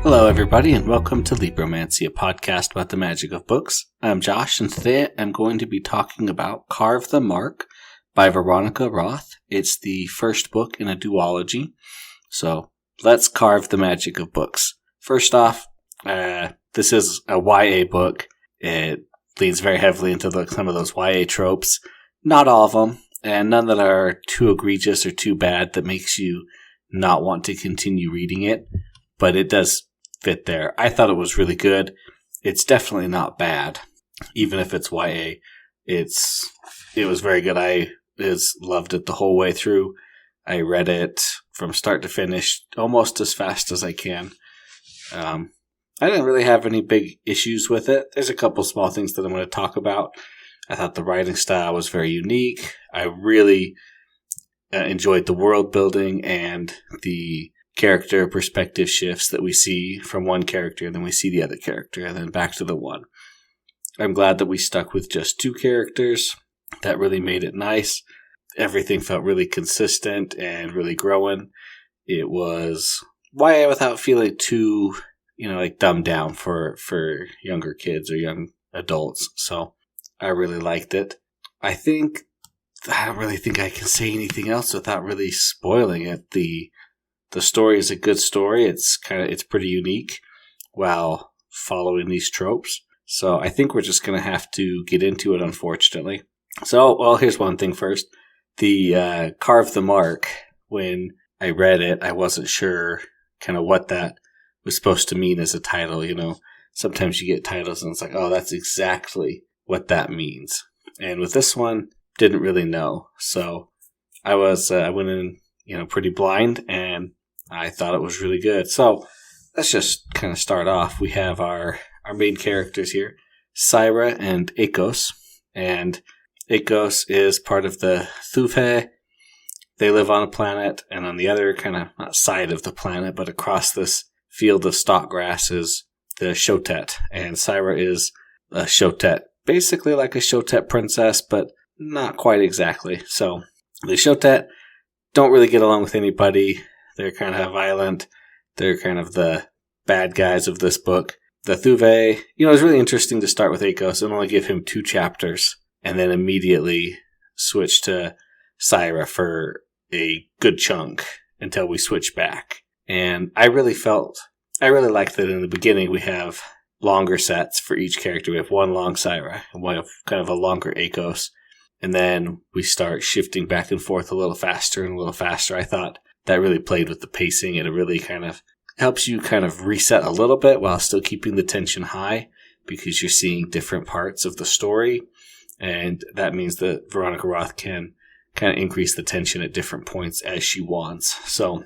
Hello, everybody, and welcome to Libromancy, a podcast about the magic of books. I'm Josh, and today I'm going to be talking about Carve the Mark by Veronica Roth. It's the first book in a duology, so let's carve the magic of books. First off, this is a YA book. It leans very heavily into some of those YA tropes. Not all of them, and none that are too egregious or too bad that makes you not want to continue reading it, but it does fit there. I thought it was really good. It's definitely not bad, even if it's YA. It was very good. I loved it the whole way through. I read it from start to finish almost as fast as I can. I didn't really have any big issues with it. There's a couple small things that I'm going to talk about. I thought the writing style was very unique. I really enjoyed the world building and the character perspective shifts that we see from one character, and then we see the other character, and then back to the one. I'm glad that we stuck with just two characters. That really made it nice. Everything felt really consistent and really growing. It was YA without feeling too, dumbed down for younger kids or young adults. So I really liked it. I don't really think I can say anything else without really spoiling it. The story is a good story. It's pretty unique while following these tropes. So I think we're just going to have to get into it, unfortunately. So, here's one thing first. The Carve the Mark, when I read it, I wasn't sure kind of what that was supposed to mean as a title. Sometimes you get titles and it's like, oh, that's exactly what that means. And with this one, didn't really know. So I went in, pretty blind, and I thought it was really good. So let's just kind of start off. We have our main characters here, Syra and Akos. And Akos is part of the Thuve. They live on a planet, and on the other kind of not side of the planet, but across this field of stalk grass is the Shotet. And Syra is a Shotet, basically like a Shotet princess, but not quite exactly. So the Shotet don't really get along with anybody. They're kind of violent. They're kind of the bad guys of this book. The Thuve, it's really interesting to start with Akos and only give him 2 chapters and then immediately switch to Syra for a good chunk until we switch back. And I really liked that in the beginning we have longer sets for each character. We have one long Syra and we have kind of a longer Akos. And then we start shifting back and forth a little faster and a little faster. I thought that really played with the pacing, and it really kind of helps you kind of reset a little bit while still keeping the tension high, because you're seeing different parts of the story. And that means that Veronica Roth can kind of increase the tension at different points as she wants. So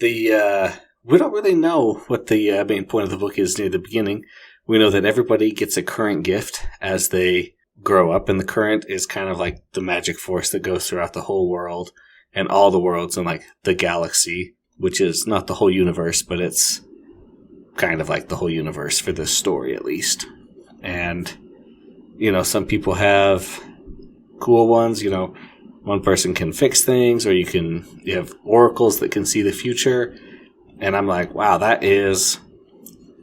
we don't really know what the main point of the book is near the beginning. We know that everybody gets a current gift as they grow up, and the current is kind of like the magic force that goes throughout the whole world and all the worlds in like the galaxy, which is not the whole universe, but it's kind of like the whole universe for this story at least. And some people have cool ones. One person can fix things, or you have oracles that can see the future. And I'm like, wow, that is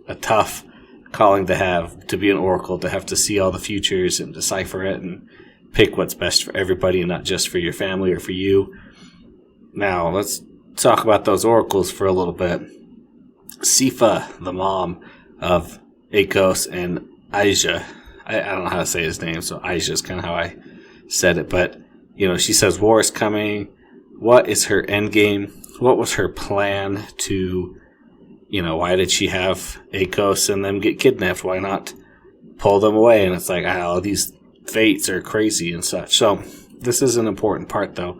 a tough calling to have, to be an oracle, to have to see all the futures and decipher it and pick what's best for everybody and not just for your family or for you. Now, let's talk about those oracles for a little bit. Sifa, the mom of Akos and Aisha, I don't know how to say his name, so Aisha is kind of how I said it, but, she says war is coming. What is her end game? What was her plan to, why did she have Akos and them get kidnapped? Why not pull them away? And it's like, these fates are crazy and such. So this is an important part, though.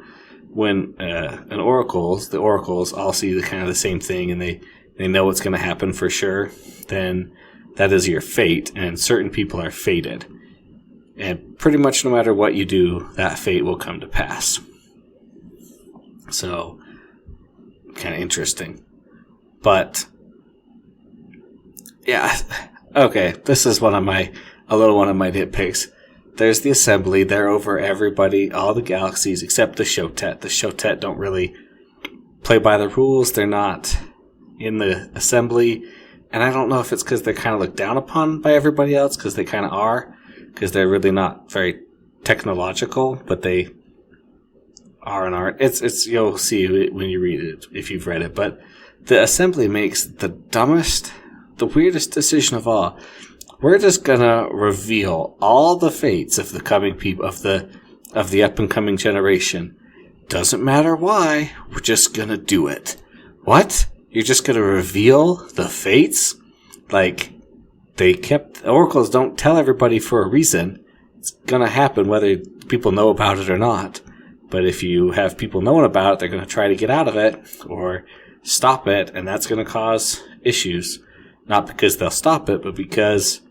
When the oracles all see the same thing, and they know what's going to happen for sure, then that is your fate, and certain people are fated. And pretty much no matter what you do, that fate will come to pass. So, kind of interesting. But, yeah, okay, this is one of my nitpicks. There's the assembly. They're over everybody, all the galaxies, except the Shotet. The Shotet don't really play by the rules. They're not, in the assembly. And I don't know if it's because they're kind of looked down upon by everybody else, because they kind of are, because they're really not very technological, but they are and aren't. It's you'll see when you read it, if you've read it. But the assembly makes the weirdest decision of all. We're just gonna reveal all the fates of the coming people of the up and coming generation. Doesn't matter why. We're just gonna do it. What? You're just gonna reveal the fates? Like, oracles don't tell everybody for a reason. It's gonna happen whether people know about it or not. But if you have people knowing about it, they're gonna try to get out of it or stop it, and that's gonna cause issues. Not because they'll stop it, but because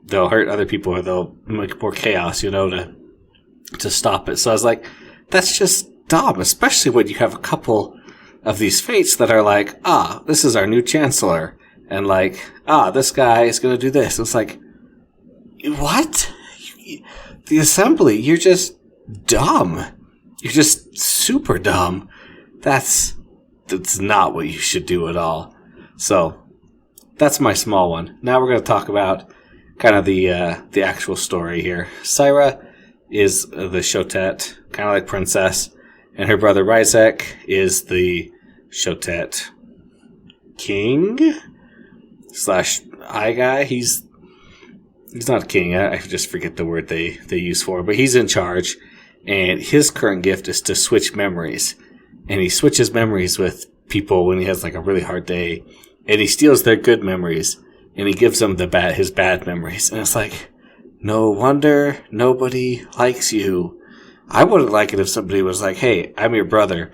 they'll hurt other people or they'll make more chaos, to stop it. So I was like, that's just dumb, especially when you have a couple of these fates that are like, this is our new chancellor. And like, this guy is going to do this. It's like, what? The assembly, you're just dumb. You're just super dumb. That's not what you should do at all. So that's my small one. Now we're going to talk about kind of the actual story here. Syra is the Shotet, kind of like princess, and her brother Ryzek is the Shotet king / eye guy. He's not a king. I just forget the word they use for him, but he's in charge, and his current gift is to switch memories, and he switches memories with people when he has like a really hard day, and he steals their good memories. And he gives them his bad memories. And it's like, no wonder nobody likes you. I wouldn't like it if somebody was like, hey, I'm your brother.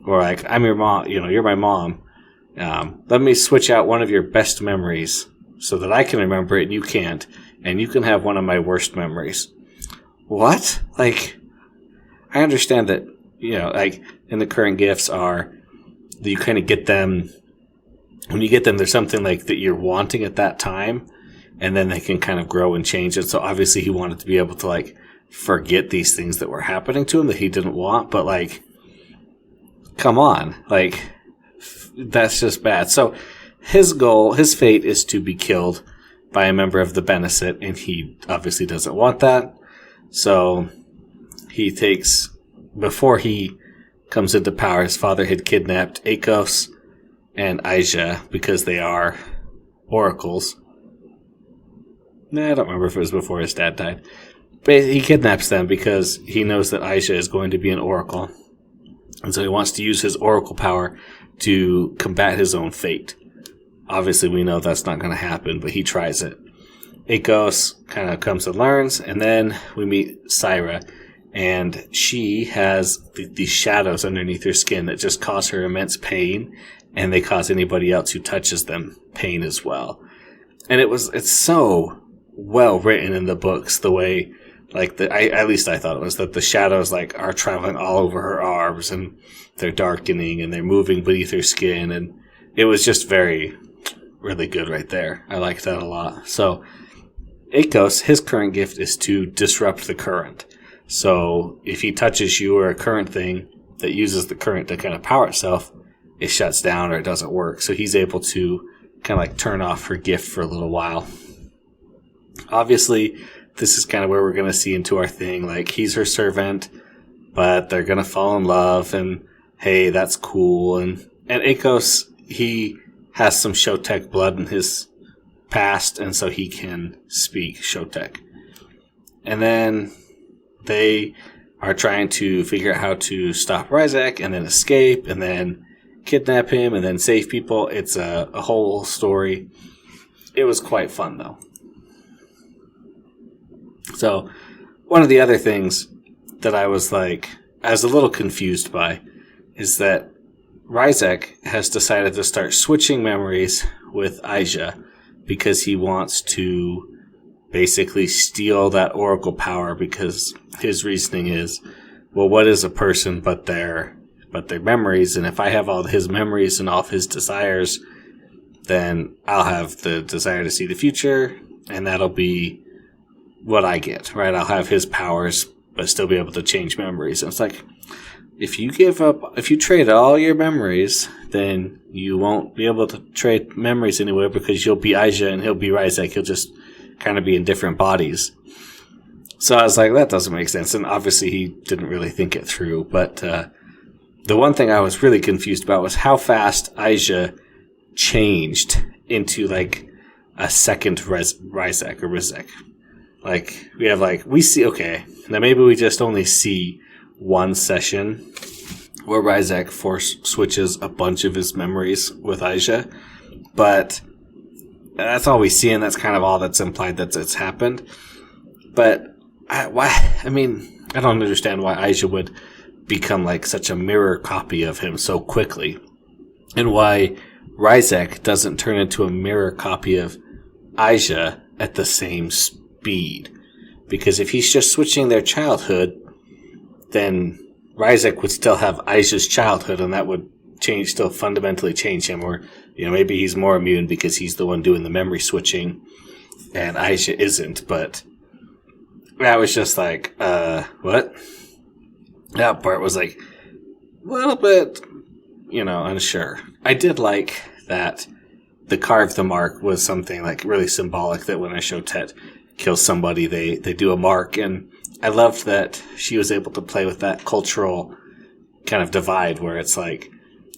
Or like, I'm your mom, you're my mom. Let me switch out one of your best memories so that I can remember it and you can't. And you can have one of my worst memories. What? Like, I understand that, like, in the current gifts are, you kind of get them. When you get them, there's something like that you're wanting at that time, and then they can kind of grow and change it. So obviously he wanted to be able to like forget these things that were happening to him that he didn't want, but like, come on, like, that's just bad. So his fate is to be killed by a member of the Benesit, and he obviously doesn't want that. So before he comes into power, his father had kidnapped Akos and Aisha because they are oracles. I don't remember if it was before his dad died. But he kidnaps them because he knows that Aisha is going to be an oracle. And so he wants to use his oracle power to combat his own fate. Obviously, we know that's not going to happen, but he tries it. Akos kind of comes and learns, and then we meet Syra. And she has these shadows underneath her skin that just cause her immense pain. And they cause anybody else who touches them pain as well. And it's so well written in the books, the way, like, at least I thought it was, that the shadows, like, are traveling all over her arms, and they're darkening, and they're moving beneath her skin, and it was just really good right there. I liked that a lot. So, Akos, his current gift is to disrupt the current. So, if he touches you or a current thing that uses the current to kind of power itself, it shuts down or it doesn't work. So he's able to kind of like turn off her gift for a little while. Obviously, this is kind of where we're going to see into our thing. Like, he's her servant, but they're going to fall in love, and hey, that's cool. And Akos, he has some Shotek blood in his past, and so he can speak Shotek. And then they are trying to figure out how to stop Ryzek and then escape and then kidnap him and then save people. It's a whole story. It was quite fun, though. So, one of the other things that I was a little confused by is that Ryzek has decided to start switching memories with Aisha because he wants to basically steal that oracle power, because his reasoning is, well, what is a person but their memories? And if I have all his memories and all of his desires, then I'll have the desire to see the future, and that'll be what I get, right? I'll have his powers, but still be able to change memories. And it's like, if you trade all your memories, then you won't be able to trade memories anywhere because you'll be Aisha and he'll be Ryzek. He'll just kind of be in different bodies. So I was like, that doesn't make sense. And obviously he didn't really think it through. But the one thing I was really confused about was how fast Aisha changed into like a second Ryzek or Rizek. Like, we see, okay, now maybe we just only see one session where Ryzek force switches a bunch of his memories with Aisha, but that's all we see, and that's kind of all that's implied that it's happened. But I don't understand why Aisha would become like such a mirror copy of him so quickly, and why Ryzek doesn't turn into a mirror copy of Aisha at the same speed. Because if he's just switching their childhood, then Ryzek would still have Aisha's childhood, and that would still fundamentally change him. Or, maybe he's more immune because he's the one doing the memory switching, and Aisha isn't. But I was just like, what? That part was like a little bit, unsure. I did like that the Carve the Mark was something like really symbolic, that when a Shotet kills somebody, they do a mark. And I loved that she was able to play with that cultural kind of divide where it's like,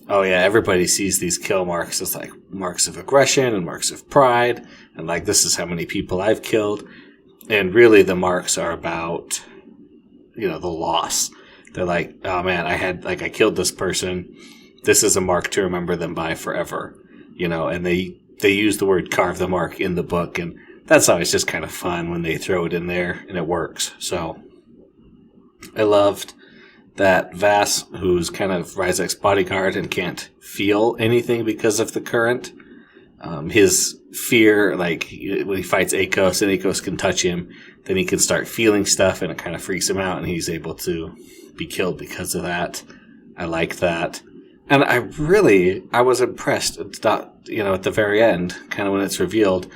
oh yeah, everybody sees these kill marks as like marks of aggression and marks of pride. And like, this is how many people I've killed. And really the marks are about, the loss. They're like, oh man, I killed this person. This is a mark to remember them by forever. And they use the word Carve the Mark in the book, and that's always just kind of fun when they throw it in there and it works. So I loved that Vass, who's kind of Ryzek's bodyguard and can't feel anything because of the current, his fear, like when he fights Akos and Akos can touch him, then he can start feeling stuff and it kind of freaks him out and he's able to be killed because of that. I like that. And I was impressed at the very end, kind of when it's revealed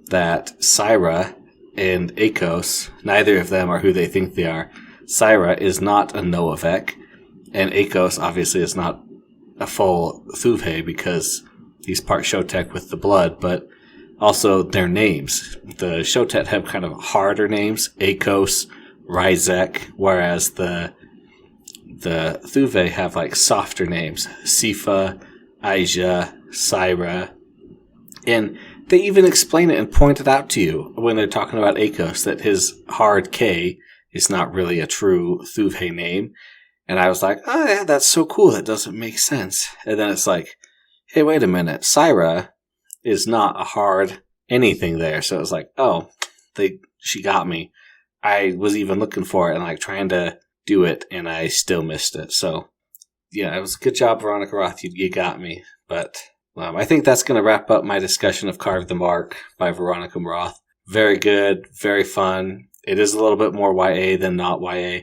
that Syra and Akos, neither of them are who they think they are. Syra is not a Noavek, and Akos obviously is not a full Thuvhe because he's part Shotek with the blood, but also their names. The Shotet have kind of harder names, Akos, Ryzek, whereas the Thuvhe have like softer names, Sifa, Aisha, Syra, and they even explain it and point it out to you when they're talking about Akos, that his hard K is not really a true Thuvhe name. And I was like, oh yeah, that's so cool, that doesn't make sense. And then it's like, hey, wait a minute, Syra is not a hard anything there. So it was like, oh, she got me. I was even looking for it and like trying to do it, and I still missed it. So yeah, it was a good job, Veronica Roth. You got me. But I think that's going to wrap up my discussion of Carve the Mark by Veronica Roth. Very good, very fun. It is a little bit more YA than not YA.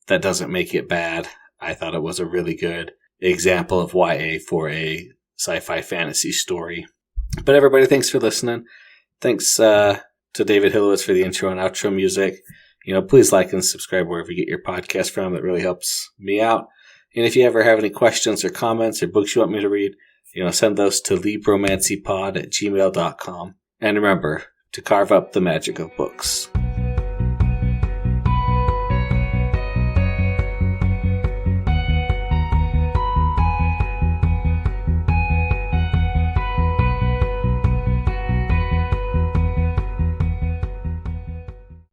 That doesn't make it bad. I thought it was a really good example of YA for a sci-fi fantasy story. But everybody, thanks for listening. Thanks to David Hillowitz for the intro and outro music. Please like and subscribe wherever you get your podcast from. That really helps me out. And if you ever have any questions or comments or books you want me to read, send those to libromancypod@gmail.com. And remember to carve up the magic of books.